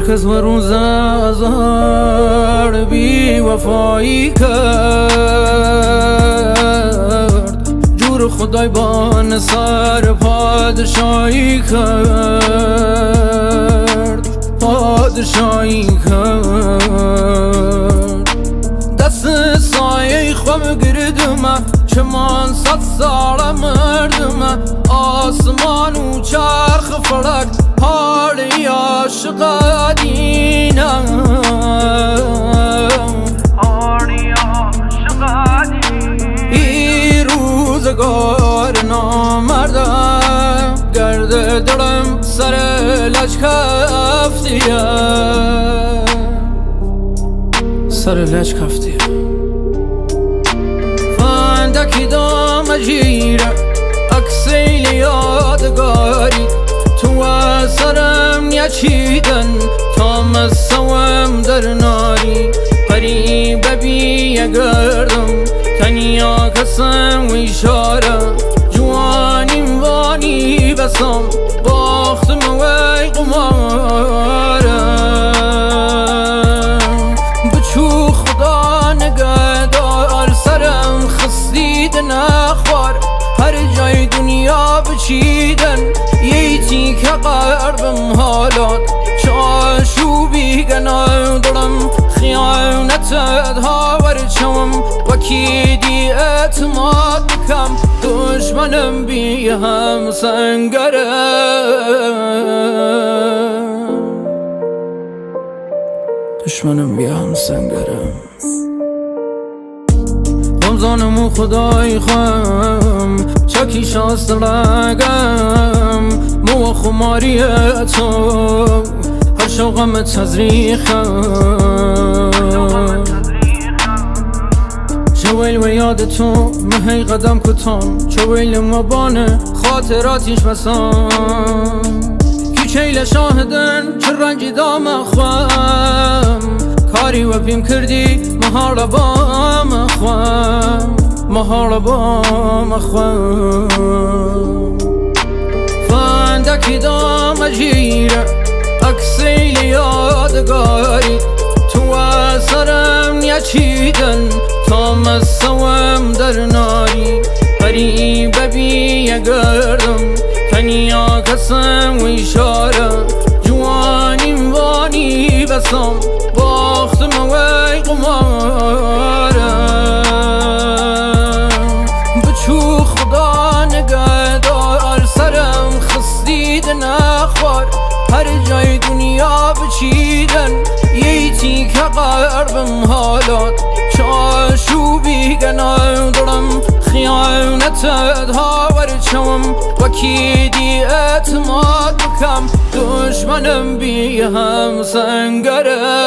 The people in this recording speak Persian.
کس و روز ازار بی وفایی کرد، جور خدای با نثار پادشاهی کرد، پادشاهی کرد. دست سایه خواب گردمه چمان 100 ساله مردمه، آسمان و چرخ فلک حالی عاشق دینم، حالی عاشق دینم. ای روزگار نامردم گرد دلم سر لج کفتیه، سر لج کفتیه. فندکی دام جیره اکسیل یادگاری، تو سرم یچیدن تا مسوم در ناری. قریب بی گردم تنیا کسم و اشاره، جوانیم وانی بسم باختم وی قمارم. بچو خدا نگهدار سرم خستید نخوار، هر جای دنیا بچیدن یه که قربم حالات. چاشوبی گناه دلم خیانتت هاور چوم، وکی دی اعتماد بکم دشمنم بی هم سنگرم، دشمنم بی هم سنگرم. رمضانم و خدای خم چاکی شاست لگم، مو خماری تو هر شوقم تزریخم. چویل و یاد تو مهی قدم کتان، چویل مبانه خاطراتیش بسام. کی چیل شاهدن چه رنجی دام خوام، کاری و پیم کردی مهار بام خوام، مهار بام خوام. فندکی دام جیره اکسیل یادگاری، تو سرم یچیدن تا مسوم در ناری. قریب بی گردم تنیا کسم و اشاره، جوانیم وانی بسم باختم وی قمارم. بچو خدا نگهدار سرم خستید نخوار، هر جای دنیا بچیدن یه که قربم حالات. چاشوبی گناه دلم خیانتت هاور چوم، وکی دی اعتماد بکم دشمنم بی هم سنگرم.